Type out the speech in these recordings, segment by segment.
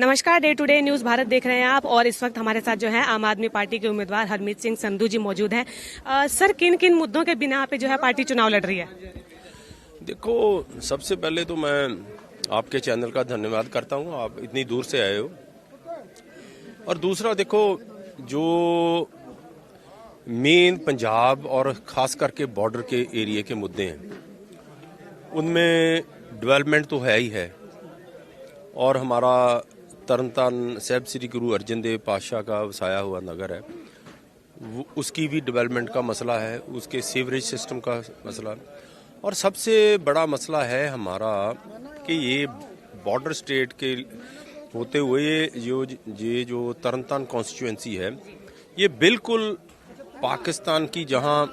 नमस्कार, day to day news Bharat देख रहे हैं आप और इस वक्त हमारे साथ जो है आम आदमी पार्टी के उम्मीदवार हरमीत सिंह संधू जी मौजूद हैं। सर, किन किन मुद्दों के बिना पे जो है पार्टी चुनाव लड़ रही है? देखो, सबसे पहले तो मैं आपके चैनल का धन्यवाद करता हूं, आप इतनी दूर से आए हो। और दूसरा, देखो, जो मेन पंजाब और खास करके बॉर्डर के एरिया के मुद्दे हैं उनमें डेवलपमेंट तो है ही है। और हमारा तरनतारन साहिब श्री गुरु अर्जन देव पातशाह का वसाया हुआ नगर है, उसकी भी डेवलपमेंट का मसला है, उसके सीवरेज सिस्टम का मसला है। और सबसे बड़ा मसला है हमारा कि ये बॉर्डर स्टेट के होते हुए ये जो तरनतारन कॉन्स्टिट्यूएंसी है, ये बिल्कुल पाकिस्तान की जहाँ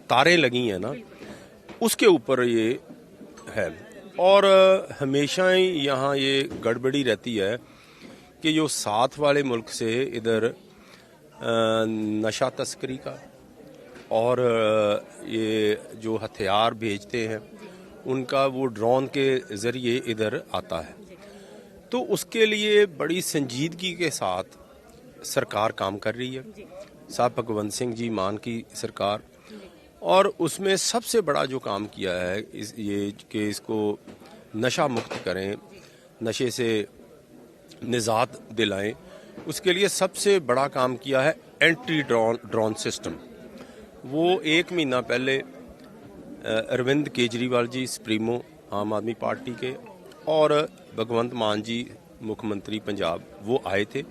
तारें लगी हैं ना, उसके ऊपर ये है। और हमेशा ही यहाँ ये गड़बड़ी रहती है कि जो साथ वाले मुल्क से इधर नशा तस्करी का और ये जो हथियार भेजते हैं उनका वो ड्रोन के ज़रिए इधर आता है। तो उसके लिए बड़ी संजीदगी के साथ सरकार काम कर रही है, साहब भगवंत सिंह जी मान की सरकार। और उसमें सबसे बड़ा जो काम किया है ये कि इसको नशा मुक्त करें, नशे से निजात दिलाएं। उसके लिए सबसे बड़ा काम किया है एंटी ड्रोन सिस्टम। वो 1 महीना पहले अरविंद केजरीवाल जी सुप्रीमो आम आदमी पार्टी के और भगवंत मान जी मुख्यमंत्री पंजाब वो आए थे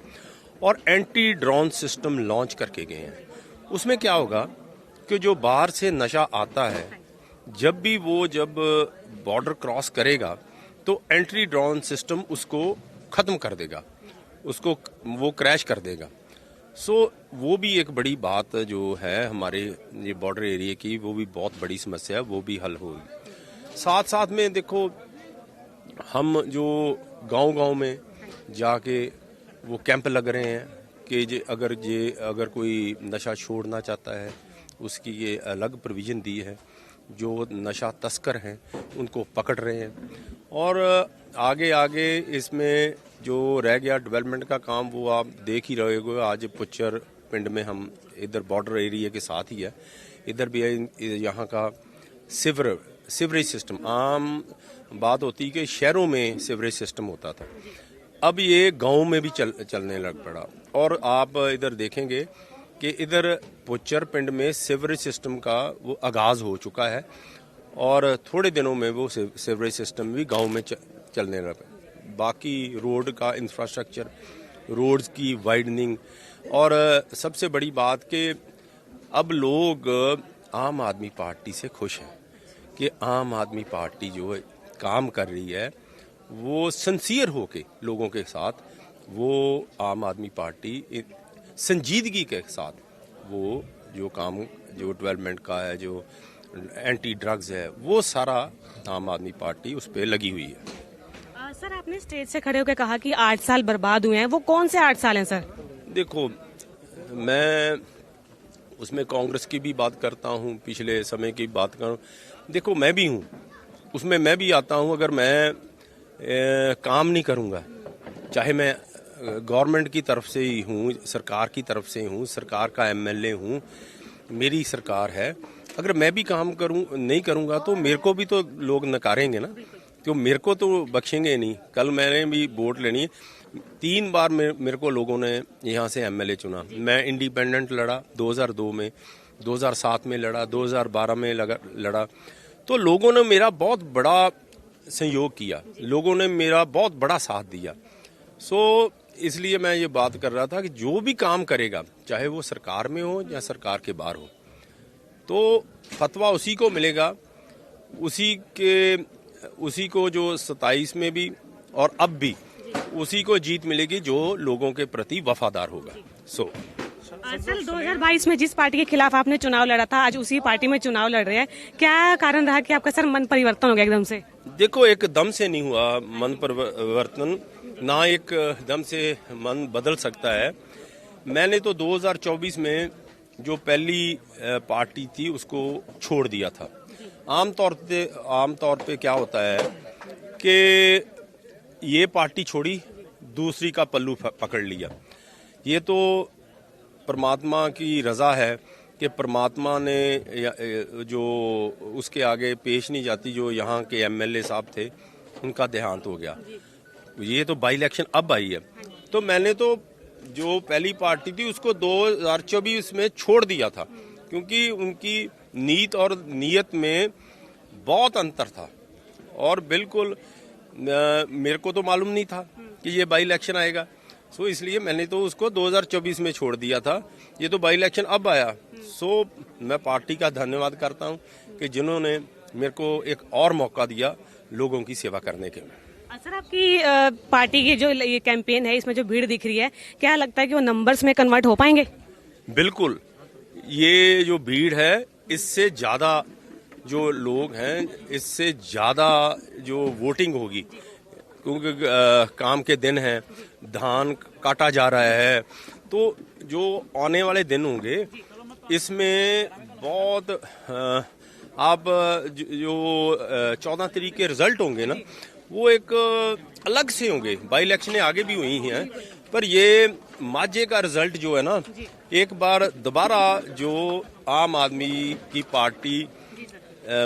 और एंटी ड्रोन सिस्टम लॉन्च करके गए हैं। उसमें क्या होगा कि जो बाहर से नशा आता है, जब बॉर्डर क्रॉस करेगा तो एंटी ड्रोन सिस्टम उसको ख़त्म कर देगा, उसको वो क्रैश कर देगा। वो भी एक बड़ी बात जो है हमारे ये बॉर्डर एरिया की, वो भी बहुत बड़ी समस्या है, वो भी हल होगी। साथ साथ में देखो, हम जो गांव-गांव में जाके वो कैंप लग रहे हैं कि अगर कोई नशा छोड़ना चाहता है उसकी ये अलग प्रोविज़न दी है। जो नशा तस्कर हैं उनको पकड़ रहे हैं। और आगे इसमें जो रह गया डेवलपमेंट का काम, वो आप देख ही रहे हो। आज पुच्चर पिंड में हम इधर बॉर्डर एरिया के साथ ही है, इधर भी यहाँ का सीवरेज सिस्टम, आम बात होती कि शहरों में सीवरेज सिस्टम होता था, अब ये गाँव में भी चलने लग पड़ा। और आप इधर देखेंगे कि इधर पुच्चर पिंड में सीवरेज सिस्टम का वो आगाज़ हो चुका है और थोड़े दिनों में वो सीवरेज सिस्टम भी गांव में चलने लगा। बाकी रोड का इंफ्रास्ट्रक्चर, रोड्स की वाइडनिंग, और सबसे बड़ी बात कि अब लोग आम आदमी पार्टी से खुश हैं कि आम आदमी पार्टी जो है काम कर रही है वो सिंसियर होके लोगों के साथ, वो आम आदमी पार्टी संजीदगी के साथ वो जो काम जो डेवलपमेंट का है, जो एंटी ड्रग्स है, वो सारा आम आदमी पार्टी उस पर लगी हुई है। सर, आपने स्टेज से खड़े होकर कहा कि 8 साल बर्बाद हुए हैं, वो कौन से 8 साल हैं सर? देखो, मैं उसमें कांग्रेस की भी बात करता हूँ, पिछले समय की बात करूँ। देखो, मैं भी हूँ उसमें, मैं भी आता हूँ। अगर मैं काम नहीं करूँगा, चाहे मैं गवर्नमेंट की तरफ से ही हूँ, सरकार की तरफ से हूँ, सरकार का एमएलए हूँ, मेरी सरकार है, अगर मैं भी काम नहीं करूँगा तो मेरे को भी तो लोग नकारेंगे ना, तो मेरे को तो बख्शेंगे नहीं। कल मैंने भी वोट लेनी है, 3 बार मेरे को लोगों ने यहाँ से एमएलए चुना। मैं इंडिपेंडेंट लड़ा 2002 में, 2007 में लड़ा, 2012 में लड़ा। तो लोगों ने मेरा बहुत बड़ा सहयोग किया, लोगों ने मेरा बहुत बड़ा साथ दिया। इसलिए मैं ये बात कर रहा था कि जो भी काम करेगा, चाहे वो सरकार में हो या सरकार के बाहर हो, तो फतवा उसी को मिलेगा, उसी को जो 27 में भी और अब भी उसी को जीत मिलेगी जो लोगों के प्रति वफादार होगा। सर, 2022 में जिस पार्टी के खिलाफ आपने चुनाव लड़ा था, आज उसी पार्टी में चुनाव लड़ रहे हैं, क्या कारण रहा कि आपका सर मन परिवर्तन हो गया एकदम से? देखो, एकदम से नहीं हुआ मन परिवर्तन, ना एकदम से मन बदल सकता है। मैंने तो 2024 में जो पहली पार्टी थी उसको छोड़ दिया था। आमतौर पे क्या होता है कि ये पार्टी छोड़ी दूसरी का पल्लू पकड़ लिया। ये तो परमात्मा की रजा है कि परमात्मा ने जो उसके आगे पेश नहीं जाती, जो यहाँ के एमएलए साहब थे उनका देहांत हो गया। ये तो बाई इलेक्शन अब आई है, तो मैंने तो जो पहली पार्टी थी उसको 2024 में छोड़ दिया था, क्योंकि उनकी नीत और नियत में बहुत अंतर था। और बिल्कुल मेरे को तो मालूम नहीं था कि ये बाई इलेक्शन आएगा, सो इसलिए मैंने तो उसको 2024 में छोड़ दिया था। ये तो बाई इलेक्शन अब आया, सो मैं पार्टी का धन्यवाद करता हूँ कि जिन्होंने मेरे को एक और मौका दिया लोगों की सेवा करने के। सर, आपकी पार्टी की जो ये कैंपेन है, इसमें जो भीड़ दिख रही है, क्या लगता है कि वो नंबर्स में कन्वर्ट हो पाएंगे? बिल्कुल, ये जो भीड़ है इससे ज्यादा जो लोग हैं, इससे ज्यादा जो वोटिंग होगी, क्योंकि काम के दिन हैं, धान काटा जा रहा है, तो जो आने वाले दिन होंगे इसमें बहुत आप जो 14 तारीख के रिजल्ट होंगे ना, वो एक अलग से होंगे। बाई इलेक्शनें आगे भी हुई हैं, पर ये माजे का रिजल्ट जो है ना, एक बार दोबारा जो आम आदमी की पार्टी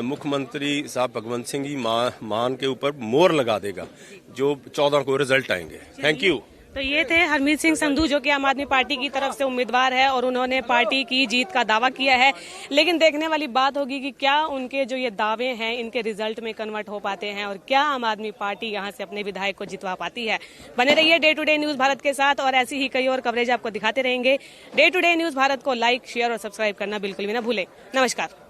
मुख्यमंत्री साहब भगवंत सिंह जी मान के ऊपर मोहर लगा देगा, जो 14 को रिजल्ट आएंगे। Thank you. तो ये थे हरमीत सिंह संधू, जो कि आम आदमी पार्टी की तरफ से उम्मीदवार है और उन्होंने पार्टी की जीत का दावा किया है। लेकिन देखने वाली बात होगी कि क्या उनके जो ये दावे हैं इनके रिजल्ट में कन्वर्ट हो पाते हैं और क्या आम आदमी पार्टी यहां से अपने विधायक को जितवा पाती है। बने रहिए day to day news Bharat के साथ और ऐसी ही कई और कवरेज आपको दिखाते रहेंगे। Day to day news Bharat को लाइक, शेयर और सब्सक्राइब करना बिल्कुल भी ना भूलें। नमस्कार।